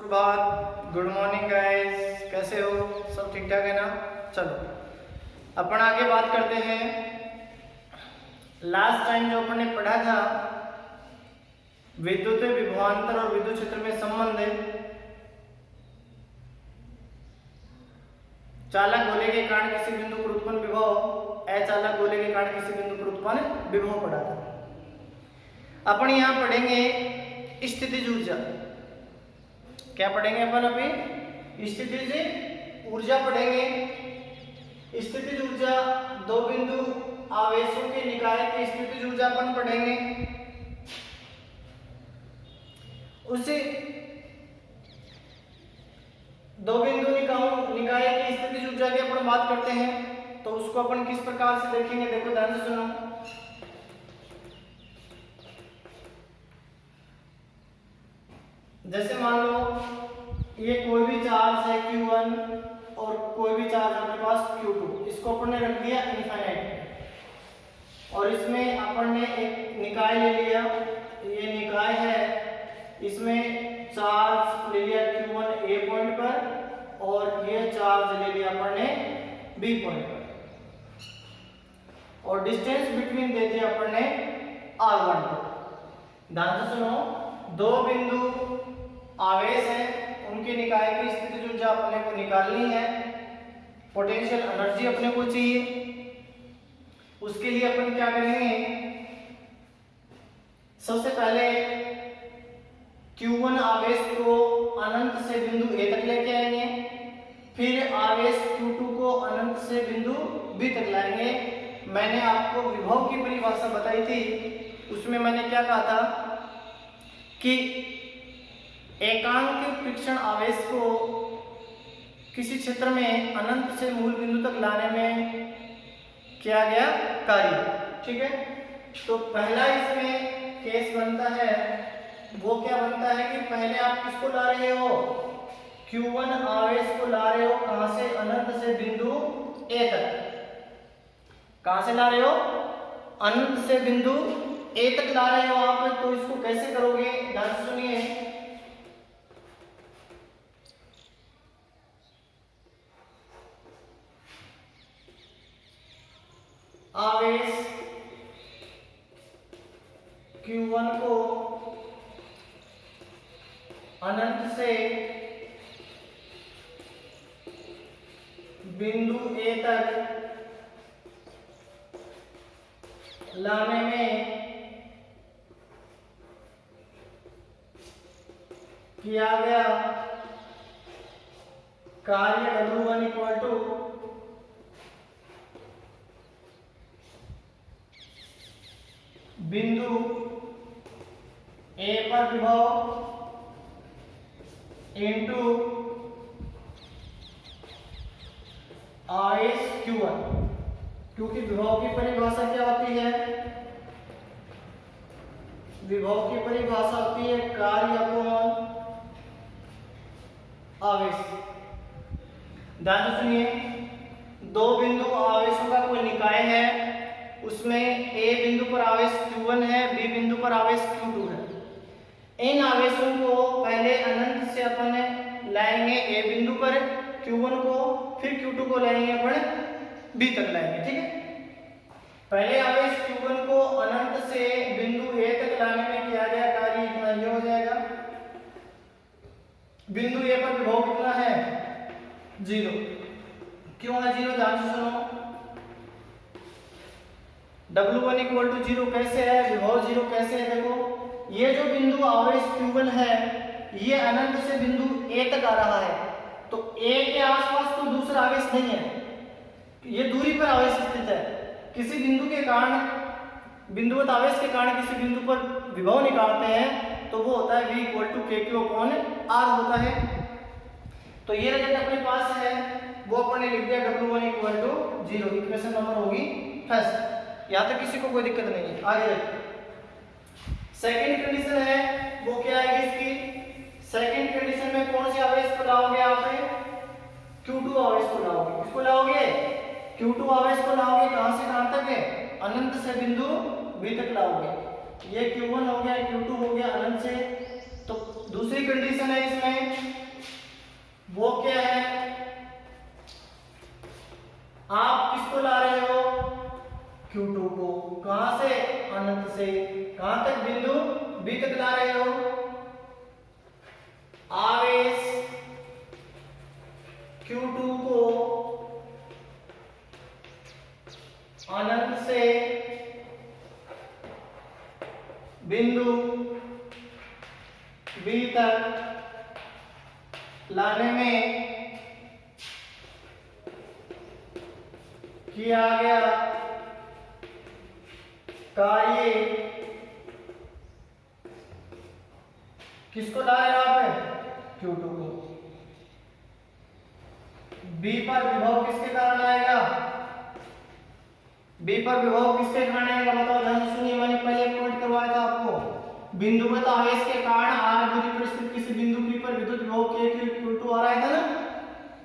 सुप्रभात, good morning guys, कैसे हो? सब ठीक ठाक है ना? चलो अपन आगे बात करते हैं। लास्ट टाइम जो अपन ने पढ़ा था विद्युत विभवांतर और विद्युत क्षेत्र में संबंध है। चालक गोले के कारण किसी बिंदु पर उत्पन्न विभव अचालक गोले के कारण किसी बिंदु पर उत्पन्न विभव पढ़ा था। अपन यहाँ पढ़ेंगे स्थितिज ऊर्जा। क्या पढ़ेंगे अपन? अभी स्थितिज ऊर्जा पढ़ेंगे। स्थितिज ऊर्जा दो बिंदु आवेशों के निकाय की स्थितिज ऊर्जा अपन पढ़ेंगे। उसी दो बिंदु निकाय की स्थितिज ऊर्जा की अपन बात करते हैं, तो उसको अपन किस प्रकार से देखेंगे, देखो ध्यान से सुनो। जैसे मान लो ये कोई भी चार्ज है Q1 और कोई भी चार्ज अपने पास Q2, इसको अपन ने रख दिया इनफाइनाइट और इसमें अपन ने एक निकाय ले लिया। ये निकाय है, इसमें चार्ज ले लिया Q1 A पॉइंट पर और ये चार्ज ले लिया अपन ने B पॉइंट पर और डिस्टेंस बिटवीन दे दिया अपन ने R1। ध्यान से सुनो, दो बिंदु आवेश है, उनके निकाय की स्थितिज ऊर्जा अपने को निकालनी है, पोटेंशियल एनर्जी अपने को चाहिए। उसके लिए अपन क्या करेंगे, सबसे पहले Q1 आवेश को अनंत से बिंदु A तक लेके आएंगे, फिर आवेश Q2 को अनंत से बिंदु B तक लाएंगे। मैंने आपको विभव की परिभाषा बताई थी, उसमें मैंने क्या कहा था कि एकांक परीक्षण आवेश को किसी क्षेत्र में अनंत से मूल बिंदु तक लाने में किया गया कार्य। ठीक है, तो पहला इसमें केस बनता है, वो क्या बनता है कि पहले आप किसको ला रहे हो, Q1 आवेश को ला रहे हो कहां से, अनंत से बिंदु A तक। कहां से ला रहे हो? अनंत से बिंदु A तक ला रहे हो आप। तो इसको कैसे करोगे, ध्यान से सुनिए। आवेश Q1 को अनंत से बिंदु A तक लाने में किया गया कार्य W1 इक्वल टू बिंदु A पर विभव इनटू आवेश Q1, क्योंकि विभव की परिभाषा क्या होती है, विभव की परिभाषा होती है कार्य अपॉन आवेश। ध्यान से सुनिए, दो बिंदु आवेशों का कोई निकाय है, उसमें A बिंदु पर आवेश Q1 है, B बिंदु पर आवेश Q2 है। इन आवेशों को पहले अनंत से अपन लाएंगे A बिंदु पर Q1 को, फिर Q2 को लाएंगे अपन B तक लाएंगे। ठीक है, पहले आवेश Q1 को अनंत से बिंदु A तक लाने में किया गया कार्य इतना ये हो जाएगा। बिंदु A पर विभव कितना है, 0। क्यों है 0? ध्यान से सुनो, W1 इक्वल टू 0 कैसे है, विभव 0 कैसे है? देखो, ये जो बिंदु आवेश Q1 है, ये अनंत से बिंदु A तक आ रहा है, तो A के आसपास कोई दूसरा आवेश नहीं है, ये दूरी पर आवेश स्थित है। किसी बिंदु के कारण, बिंदुवत आवेश के कारण किसी बिंदु पर विभव निकालते हैं, तो वो होता है V equal to KQ upon R होता है। तो ये रिजल्ट अपने पास है, वो अपन ने लिख दिया W1 equal to 0। Equation number होगी फर्स्ट। यहाँ तक किसी को कोई दिक्कत नहीं है। आगे देखो, सेकंड कंडीशन है, वो क्या आएगी इसकी? सेकंड कंडीशन में कौन से आवेश को लाओगे आप? Q2 आवेश को लाओगे। किसको लाओगे? Q2 आवेश को लाओगे। कहां से कहां तक है? अनंत से बिंदु B तक लाओगे। ये Q1 हो गया, Q2 हो गया अनंत से। तो दूसरी कंडीशन है इसमें से कहां तक बिंदु बी तक ला रहे हो। आवेश Q2 को अनंत से बिंदु बी तक लाने में किया गया कार्य किसको ला रहे हो आप? Q2 को। B पर विभव किसके कारण आएगा? B पर विभव किसके कारण आएगा बताओ ध्यान से सुनिए। मैंने पहले पॉइंट करवाया था आपको। बिंदुगत आवेश के कारण r दूरी पर स्थित किसी बिंदु P पर विद्युत विभव K आ रहा था ना।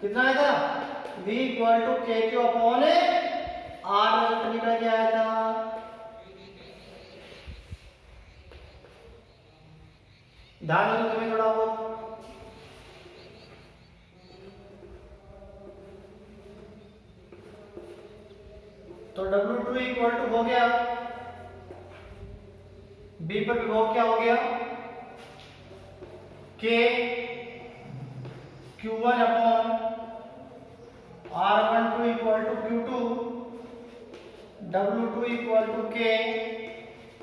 कितना आया था? V KQ upon R result निकल के आया था। ध्यान दो तुम्हें थोड़ा बहुत। तो W2 इक्वल टू हो गया B पर विभव क्या हो गया K Q1 upon R12 equal to Q2, W2 equal to K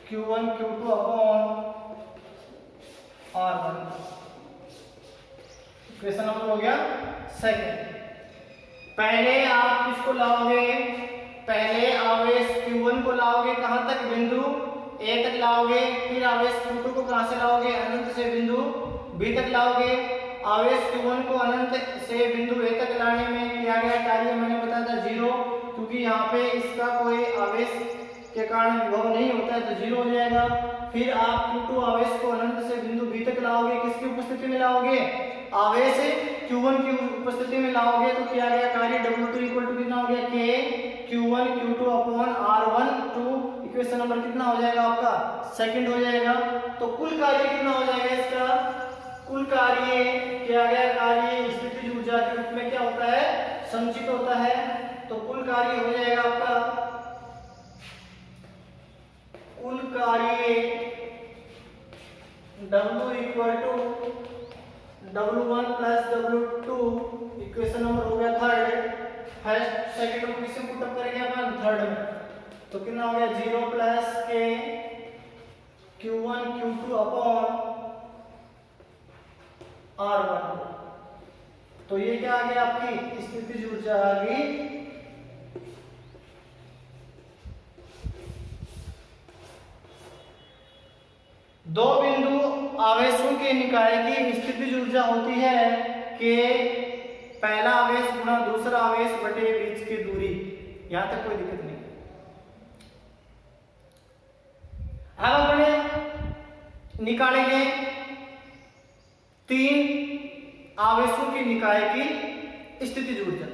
Q1 Q2 upon R1। Equation number हो गया सेकंड। पहले आप किसको लाओगे? पहले आवेश Q1 को लाओगे कहां तक? बिंदु A तक लाओगे। फिर आवेश Q2 को कहां से लाओगे? अनंत से बिंदु B तक लाओगे। आवेश Q1 को अनंत से बिंदु A तक लाने में किया गया कार्य मैंने बताया था 0, क्योंकि यहाँ पे इसका कोई आवेश के कारण विभव नहीं होता है तो 0 हो जाएगा। फिर आप Q2 आवेश को अनंत से बिंदु B तक लाओगे। किसकी उपस्थिति में लाओगे? आवेश Q1 की उपस्थिति में लाओगे तो किया गया कार्य W2 इक्वल टू कितना हो गया? K Q1 Q2 upon R12। Equation number कितना हो जाएगा आपका? सेकंड हो जाएगा। तो कुल कार्य कितना हो जाएगा इसका? कुल कार्य किया गया कार्य स्थितिज ऊर्जा के रूप में क्या होता है? संचित होता है। तो कुल कार्य हो जाएगा आपका, कुल कार्य W equal to W1 plus W2। Equation number हो गया थर्ड। फर्स्ट सेकंड को किससे पुट अप करेंगे अपन? थर्ड में। तो कितना हो गया? 0 plus K Q1 Q2 upon R1। तो ये क्या आ गया? आपकी स्थितिज ऊर्जा आ गई। दो बिंदु आवेशों के निकाय की स्थितिज ऊर्जा होती है कि पहला आवेश गुणा दूसरा आवेश बटे बीच की दूरी। यहां तक कोई दिक्कत नहीं। अब अपने निकालेंगे तीन आवेशों के निकाय की स्थितिज ऊर्जा।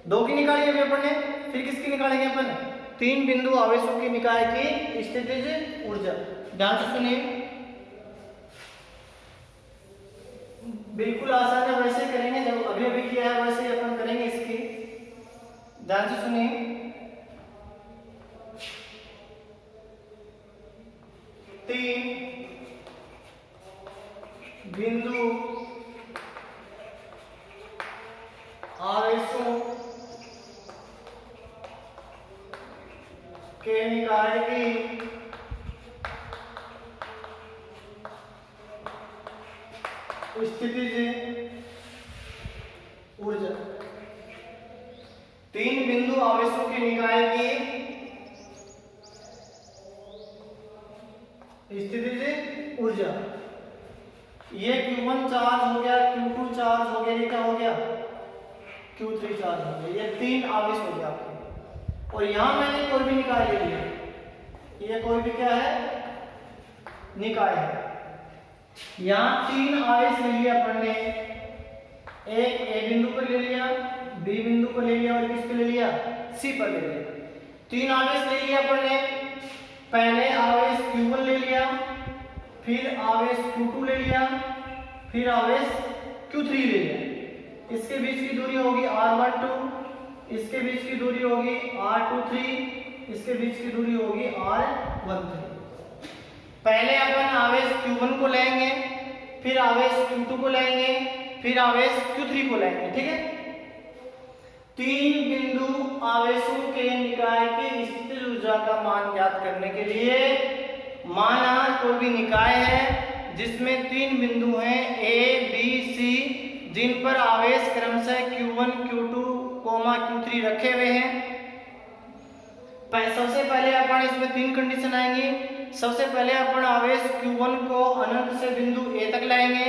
दो की निकाली अभी अपन ने, फिर किसकी निकालेंगे अपन? तीन बिंदु आवेशों के निकाय की स्थितिज ऊर्जा। ध्यान से सुनिए, बिल्कुल आसान है, वैसे करेंगे जब अभी अभी किया है वैसे ही अपन करेंगे इसकी। ध्यान से सुनिए, तीन बिंदु आवेशों के निकाय की स्थितिज ऊर्जा। तीन बिंदु आवेशों के निकाय की स्थितिज ऊर्जा। ये Q1 चार्ज हो गया, Q2 चार्ज हो गया, ये क्या हो गया? Q3 चार्ज हो गया। ये तीन आवेश हो गया आपके। और यहां मैंने कोई भी निकाय ले लिया, ये कोई भी क्या है? निकाय है। यहां तीन आवेश ले लिया अपन ने, एक ए बिंदु पर ले लिया, बी बिंदु पर ले लिया और किस पे ले लिया? सी पर ले लिया। तीन आवेश ले लिया अपन ने। पहले आवेश Q1 ले लिया, फिर आवेश Q2 ले लिया, फिर आवेश Q3 ले लिया। इसके बीच की दूरी होगी R12, इसके बीच की दूरी होगी R23, इसके बीच की दूरी होगी R13। पहले अपन आवेश Q1 को लेंगे, फिर आवेश Q2 को लेंगे, फिर आवेश Q3 को लेंगे, ठीक है। तीन बिंदु आवेशों के निकाय की स्थितिज ऊर्जा का मान ज्ञात करने के लिए, माना कोई भी निकाय है जिसमें तीन बिंदु हैं A, B, C, जिन पर आवेश क्रमशः Q1, Q2, Q3 रखे हुए हैं। सबसे पहले अपन इसमें तीन कंडीशन आएंगी। सबसे पहले अपन आवेश Q1 को अनंत से बिंदु A तक लाएंगे,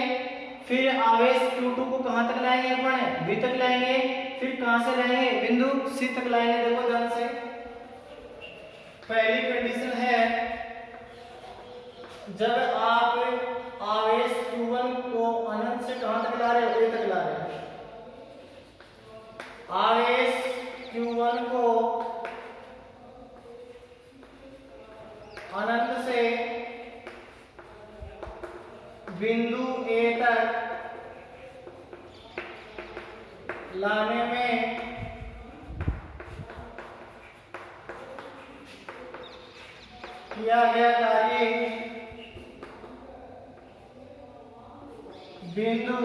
फिर आवेश Q2 को कहां तक लाएंगे अपन? B तक लाएंगे, फिर कहां से लाएंगे? बिंदु C तक लाएंगे। देखो ध्यान से, पहली कंडीशन है जब आप आवेश Q1 को अनंत से कहां तक ला रहे हो? A तक ला रहे हो। आवेश Q1 को अनंत से बिंदु A तक लाने में किया गया कार्य बिंदु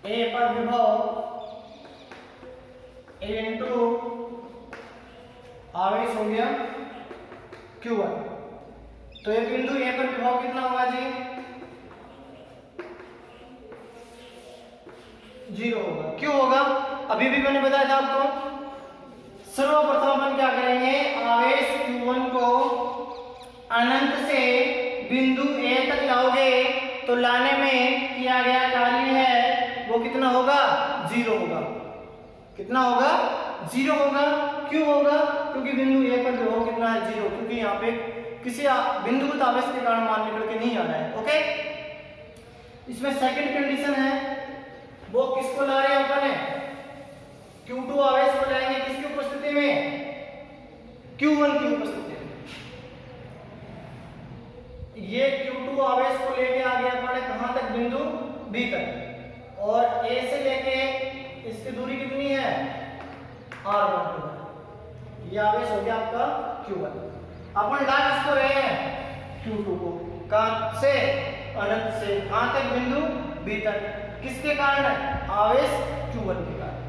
A पर विभव इनटू आवेश हो गया Q1। तो ये बिंदु A पर विभव कितना होगा जी? 0 होगा। क्यों होगा? अभी भी मैंने बताया था आपको। सर्वप्रथम अपन क्या करेंगे? आवेश Q1 को अनंत से बिंदु A तक लाओगे तो लाने में किया गया कार्य है वो कितना होगा? 0 होगा। कितना होगा? 0 होगा। क्यों होगा? क्योंकि बिंदु A पर विभव कितना है? 0। क्योंकि यहाँ पे किसी बिंदुगत आवेश के कारण मान निकल के नहीं आ रहा है। ओके, इसमें सेकंड कंडीशन है, वो किसको ला रहे हैं अपन? Q2 आवेश को लाएंगे किसकी उपस्थिति में? Q1 की उपस्थिति में। ये Q2 आवेश को लेके आ गया अपन कहां तक? बिंदु B तक। और A से लेके इसकी दूरी कितनी है? R12। ये आवेश हो गया आपका Q1। अपन ला किसको रहे हैं? Q2 को। कहां से? अनंत से। कहां तक? बिंदु B तक। किसके कारण? आवेश Q1 के कारण।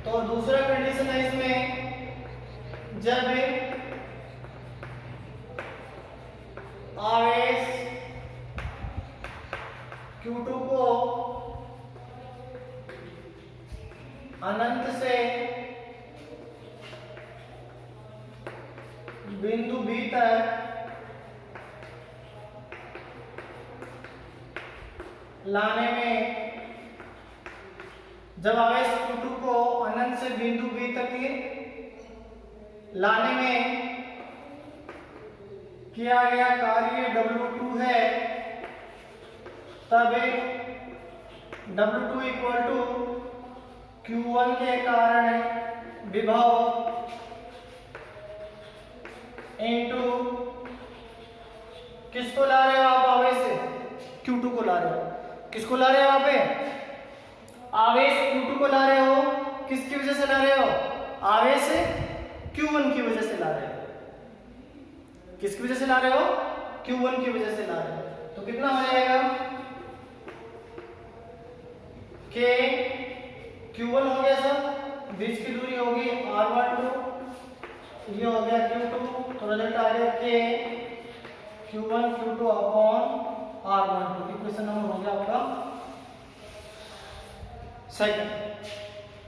तो दूसरा कंडीशन है इसमें, जब आवेश Q2 को अनंत से बिंदु B तक लाने में, जब आवेश Q2 को अनंत से बिंदु B तक लाने में किया गया कार्य W2 है, तब W2 इक्वल टू Q1 के कारण विभव इनटू किसको ला रहे हो आप? आवेश Q2 को ला रहे हो। किसको ला रहे हो? वहां पे आवेश Q2 को ला रहे हो। किसकी वजह से ला रहे हो? आवेश Q1 की वजह से ला रहे हो। किसकी वजह से ला रहे हो? Q1 की वजह से ला रहे हो। तो कितना हो जाएगा? K Q1 हो गया सर, बीच की दूरी होगी R12, ये हो गया Q2, तो रिजल्ट आ गया K Q1 Q2 upon R12। Equation number हो गया आपका सेकंड।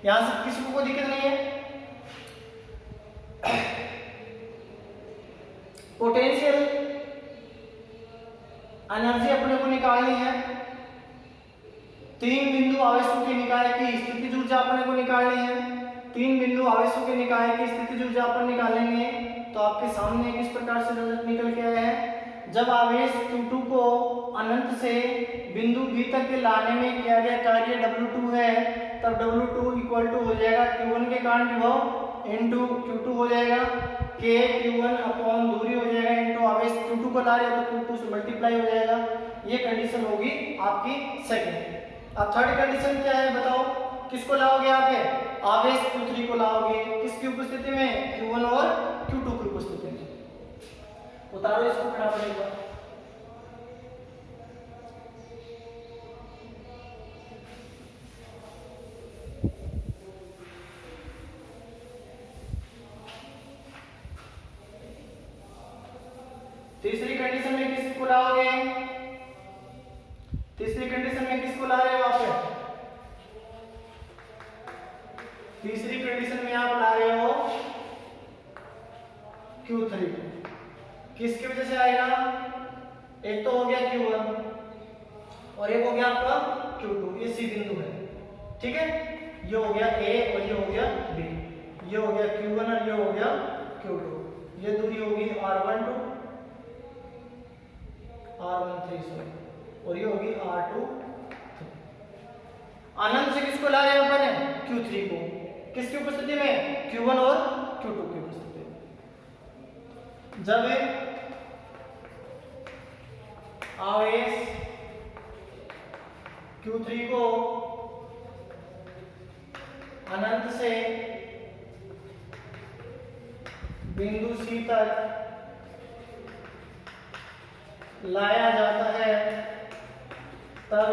यहां से किसी को कोई दिक्कत नहीं है। पोटेंशियल एनर्जी अपने को निकालनी है। तीन बिंदु आवेशों के निकाय की स्थितिज ऊर्जा अपने को निकालनी है। तीन बिंदु आवेशों के निकाय की स्थितिज ऊर्जा अपन निकालेंगे तो आपके सामने किस प्रकार से रिजल्ट निकल के आया है? जब आवेश Q2 को अनंत से बिंदु B तक के लाने में किया गया कार्य W2 है, तब W2 इक्वल टू हो जाएगा Q1 के कारण विभव इनटू Q2 हो जाएगा, K Q1 अपॉन दूरी हो जाएगा इनटू आवेश Q2 को ला रहे हो तो Q2 से मल्टीप्लाई हो जाएगा। ये कंडीशन होगी आपकी सेकंड। अब थर्ड कंडीशन क्या है बताओ? किसको लाओगे यहाँ पे, आवेश Q3 को लाओगे, किसकी उपस्थिति में, Q1 और Q2 की उपस्थिति में। उतारो इसको फटाफट एक बार। तीसरी कंडीशन में किसको लाओगे, तीसरी कंडीशन में किसको ला रहे हो आप, तीसरी कंडीशन में आप ला रहे हो Q3 को। किसकी वजह से आएगा, एक तो हो गया Q1 और एक हो गया आपका Q2, ये सी बिंदु है, ठीक है। ये हो गया A और ये हो गया B, ये हो गया Q1 और ये हो गया Q2, ये दूरी होगी R12 R13 और ये होगी R23। अनंत से किसको ला रहे हैं अपन, Q3 को, किसकी उपस्थिति में, Q1 और Q2 की उपस्थिति में। जब आवेश Q3 को अनंत से बिंदु C तक लाया जाता है, तब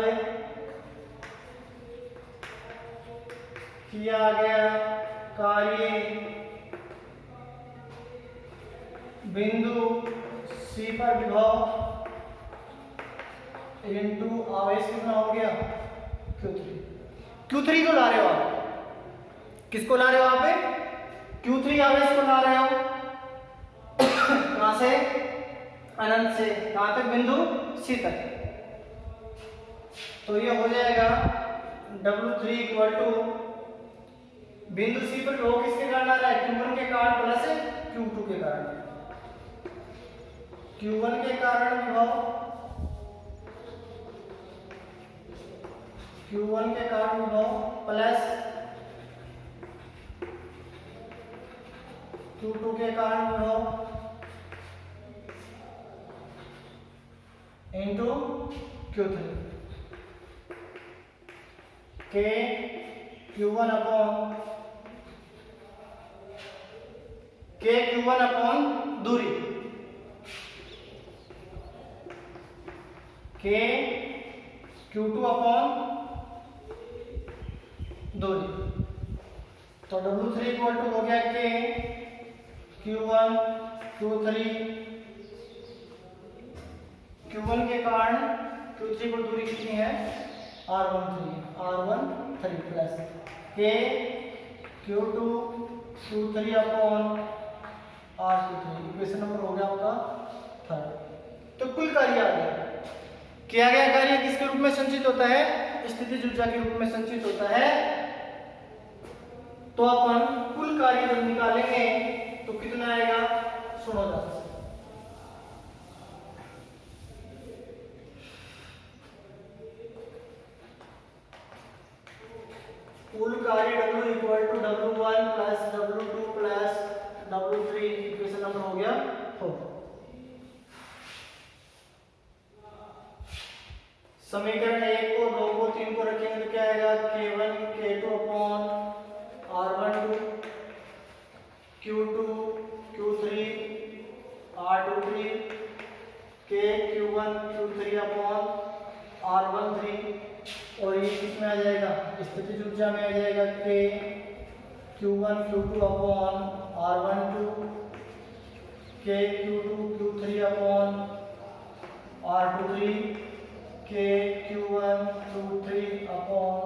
किया गया कार्य बिंदु C पर विभव इनटू आवेश कितना हो गया, Q3। Q3 को ला रहे हो आप, किसको ला रहे हो आप, Q3 आवेश को ला रहे हो, कहां से, अनंत से कहां तक, बिंदु C तक। तो ये हो जाएगा W3 इक्वल टू बिंदु C पर रो किसके कारण आ रहा है, Q1 के कारण प्लस Q2 के कारण, Q1 के कारण विभव, Q1 के कारण विभव प्लस Q2 के कारण विभव इंटू Q3 के Q1 अपॉन दूरी के Q2 अपॉन दूरी। तो W3 इक्वल टू हो गया के Q1 Q3, Q1 के कारण Q3 पर दूरी कितनी है, R13 प्लस के Q2 Q3 upon R23। Equation number हो गया आपका थर्ड। तो कुल कार्य आ गया, किया गया कार्य किसके रूप में संचित होता है, स्थितिज ऊर्जा के रूप में संचित होता है। तो अपन कुल कार्य जब निकालेंगे तो कितना आएगा, सुनो जरा, कुल कार्य W equal to W1 plus W2 plus W3, equation number हो गया 4। समीकरण 1 को 2 को 3 को रखेंगे तो क्या आएगा, K1 K2 upon R12 Q2 Q3 R23 K Q1 Q3 upon R13। और ये किसमें आ जाएगा, स्थितिज ऊर्जा में आ जाएगा K Q1 Q2 upon R12 K Q2 Q3 upon R23 K Q1 Q3 upon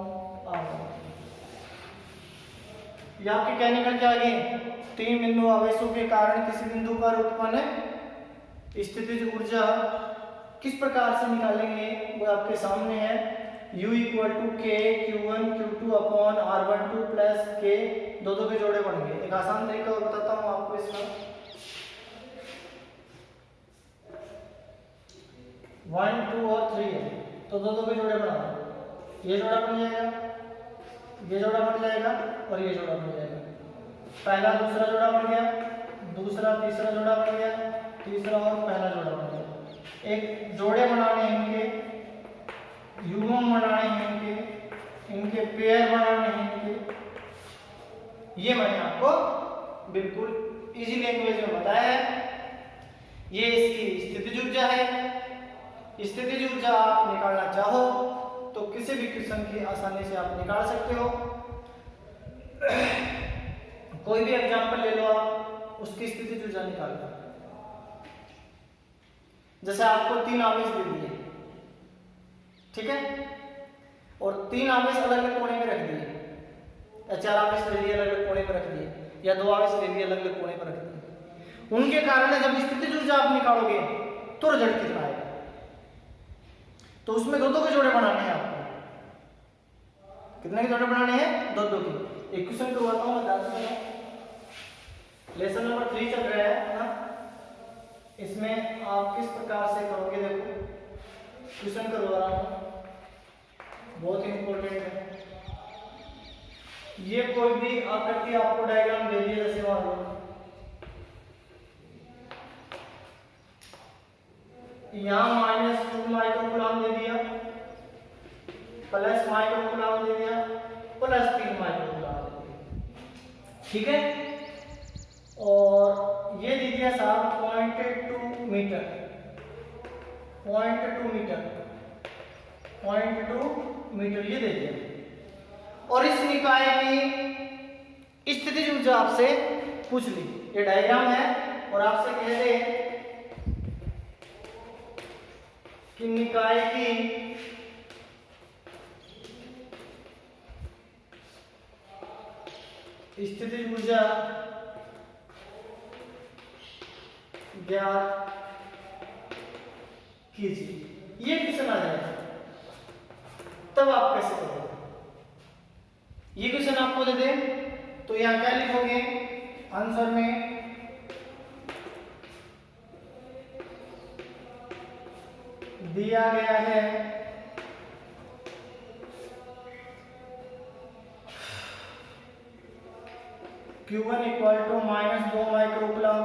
R13। ये आपके क्या निकल के आ गए, तीन बिंदु आवेशों के कारण किसी बिंदु पर उत्पन्न स्थितिज ऊर्जा किस प्रकार से निकालेंगे वो आपके सामने है। U इक्वल टू के Q1 Q2 upon R12 plus के, दो के जोड़े बढ़ेंगे। एक आसान तरीका और बताता हूँ आपको इसका, 1 2 और 3 है तो दो के जोड़े बना दो, ये जोड़ा बन जाएगा, ये जोड़ा बन जाएगा और ये जोड़ा बन जाएगा। पहला दूसरा जोड़ा बन गया, दूसरा तीसरा जोड़ा बन गया, तीसरा और पहला जोड़ा बन गया। एक जोड़े बनाने हैं इनके, युग्म बनाने हैं इनके, इनके पेयर बनाने हैं इनके। ये मैंने आपको बिल्कुल इजी लैंग्वेज में बताया है। ये इसकी स्थितिज ऊर्जा है। स्थितिज ऊर्जा आप निकालना चाहो तो किसी भी क्वेश्चन की आसानी से आप निकाल सकते हो। कोई भी एग्जांपल ले लो आप, उसकी स्थितिज ऊर्जा निकाल लो। जैसे आपको 3 आवेश दे दिए, ठीक है, और 3 आवेश अलग अलग कोने में रख दिए, या 4 आवेश ले लिए अलग अलग कोने पर रख दिए, या 2 आवेश ले लिए अलग अलग कोने पर रख दिए। उनके कारण जब स्थितिज ऊर्जा आप निकालोगे तो रिजल्ट कितना आएगा? तो उसमें 2-2 के जोड़े बनाने हैं आपको। कितने के जोड़े बनाने हैं? 2-2 के। एक क्वेश्चन करवाता हूं मैं, ध्यान से। लेसन नंबर 3 चल रहा है ना, इसमें आप किस प्रकार से करोगे, देखो क्वेश्चन करवा रहा हूं, बहुत इंपॉर्टेंट है। ये कोई भी आकृति आपको डायग्राम दे दिया, जैसे मान लो यहाँ -2 माइक्रोकूलम दे दिया, प्लस माइक्रोकूलम दे दिया, प्लस 3 माइक्रोकूलम दे दिया, ठीक है। और ये दे दिया साहब 0.2 मीटर, 0.2 मीटर, 0.2 मीटर ये दे दिया। और इस निकाय की स्थितिज ऊर्जा आपसे पूछ ली, ये डायग्राम है, और आपसे कह दे कि निकाय की स्थितिज ऊर्जा ज्ञात कीजिए। ये क्वेश्चन आ जाएगा, तब आप कैसे करोगे? ये क्वेश्चन आपको दे दे तो यहाँ क्या लिखोगे आंसर में? दिया गया है Q1 इक्वल टू -2 माइक्रोकूलम,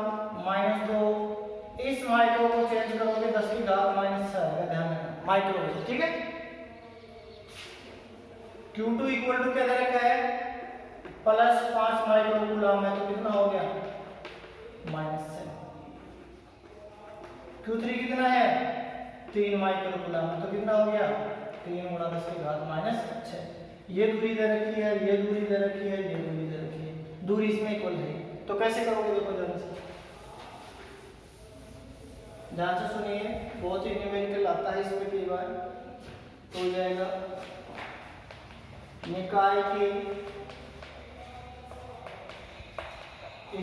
-2, इस माइक्रो को चेंज करोगे 10 की घात -6 आएगा, ध्यान रखना माइक्रो, ठीक है। Q2 इक्वल टू क्या दे रखा है? +5 माइक्रोकूलम है, तो कितना हो गया? -7। Q3 कितना है? 3 माइक्रोकूलम, तो कितना हो गया? 3 × 10 की घात -6। ये दूरी दे रखी है, ये दूरी दे रखी है, ये दूरी दे रखी है, दूरी इसमें इक्वल है, तो कैसे करोगे? देखो ध्यान से सुनिए, बहुत ही न्यूमेरिकल आता है इसमें कई बार। तो हो जाएगा निकाय की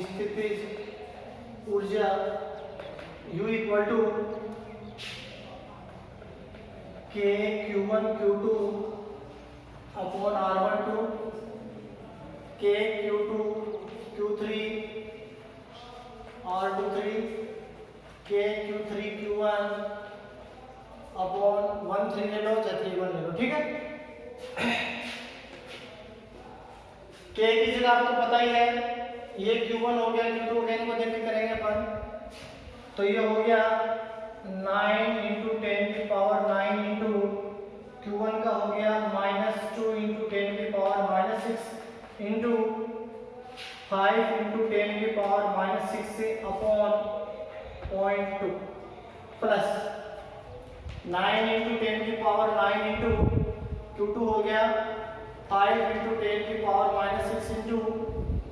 स्थितिज ऊर्जा U equal to K Q1 Q2 upon R12, K Q2 Q3 R23, K Q3 Q1 upon 1 3 ले लो, 3 1 ले लो, ठीक है। K की जगह आपको पता ही है, ये Q1 हो गया, Q2 हो गया, इनको देख के करेंगे अपन। तो ये हो गया 9 × 10 की पावर 9 इंटू Q1 का हो गया -2 × 10 की पावर -6 इंटू 5 × 10 की पावर -6 से अपॉन 0.2 प्लस 9 × 10 की पावर 9 इंटू Q2 हो गया 5 × 10 की पावर -6 इंटू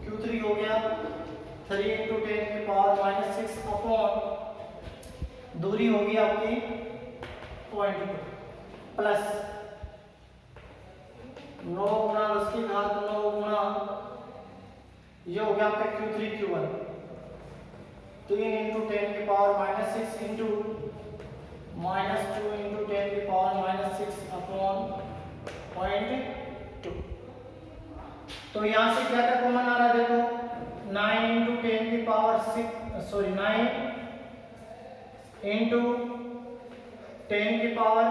Q3 हो गया 3 × 10 की पावर -6 अपॉन दूरी होगी आपकी 0.2 प्लस 9 × 10 की घात 9 गुना ये हो गया आपका Q3 Q1 3 × 10 की पावर -6 इंटू -2 × 10 की पावर -6 अपॉन 0.2। तो यहाँ से क्या क्या कॉमन आ रहा है? देखो 9 × 10 की पावर 6 सॉरी 9 इंटू 10 की पावर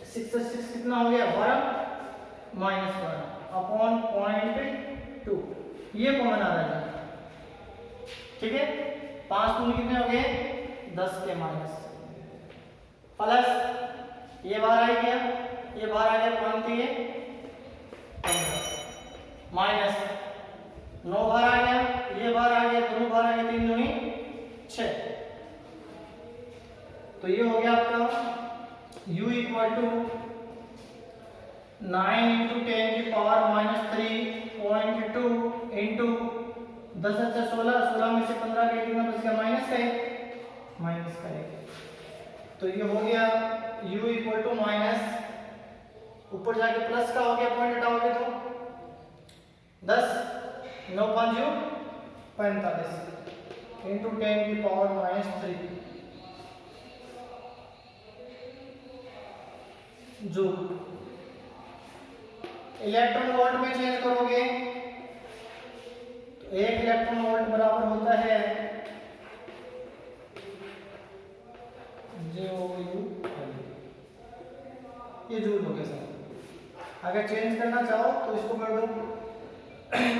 6 से 6 कितना हो गया? 12 -12 अपॉन 0.2, ये कॉमन आ रहा है, ठीक है। 5 दूनी कितने हो गए? 10 के माइनस प्लस ये बाहर आ गया, ये बाहर आ गया, 5 थी माइनस 9 बार आ गया, ये बार आ गया, दोनों बार आ गया, 3 दूनी 6। तो ये हो गया आपका u इक्वल टू 9 इंटू 10 की पावर -3.2 इंटू 10 अच्छा 16, 16 में से 15 के कितना बच गया, माइनस का 1। तो ये हो गया u इक्वल टू माइनस, ऊपर जाके प्लस का हो गया, पॉइंट हटाओगे तो 10, 9 5 45 इंटू 10 की पावर -3 जूल। इलेक्ट्रॉन वोल्ट में चेंज करोगे तो 1 इलेक्ट्रॉन वोल्ट बराबर होता है ये जूल हो गया सर। अगर चेंज करना चाहो तो इसको कर दो।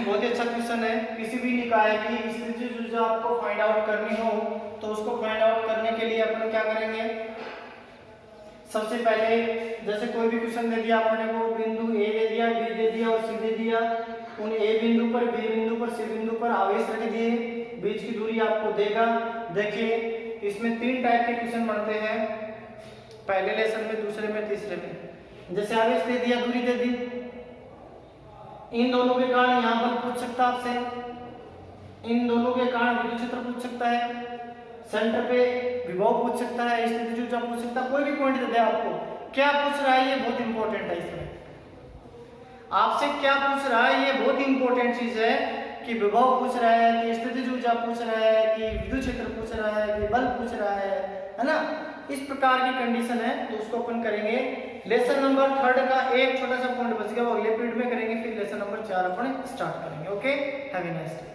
बहुत ही अच्छा क्वेश्चन है। किसी भी निकाय की स्थिति जो आपको फाइंड आउट करनी हो तो उसको फाइंड आउट करने के लिए अपन क्या करेंगे, सबसे पहले जैसे कोई भी क्वेश्चन दे दिया अपने को, बिंदु ए दे दिया, बी दे दिया और सी दे दिया, उन ए बिंदु पर, बी बिंदु पर, सी बिंदु पर आवेश रख दिए, बीच की दूरी आपको देगा। देखिए इसमें 3 टाइप के क्वेश्चन बनते हैं, पहले लेसन में, दूसरे में, तीसरे में। जैसे आवेश दे दिया, दूरी दे दी, इन दोनों के कारण यहाँ पर पूछ सकता है आपसे, इन दोनों के कारण विद्युत क्षेत्र पूछ सकता है, सेंटर पे विभव पूछ सकता है, स्थिति ऊर्जा पूछ सकता है, कोई भी पॉइंट दे दे आपको। क्या पूछ रहा है ये बहुत इंपॉर्टेंट है, इसमें आपसे क्या पूछ रहा है ये बहुत इंपॉर्टेंट चीज है कि विभव पूछ रहा है, कि स्थिति ऊर्जा पूछ रहा है, कि विद्युत क्षेत्र पूछ रहा है, कि बल पूछ रहा है ना। इस प्रकार की कंडीशन है तो उसको अपन करेंगे। लेसन नंबर 3 का एक छोटा सा पॉइंट बच गया, वो अगले पीरियड में करेंगे, फिर लेसन नंबर 4 अपन स्टार्ट करेंगे। Okay, have a nice day.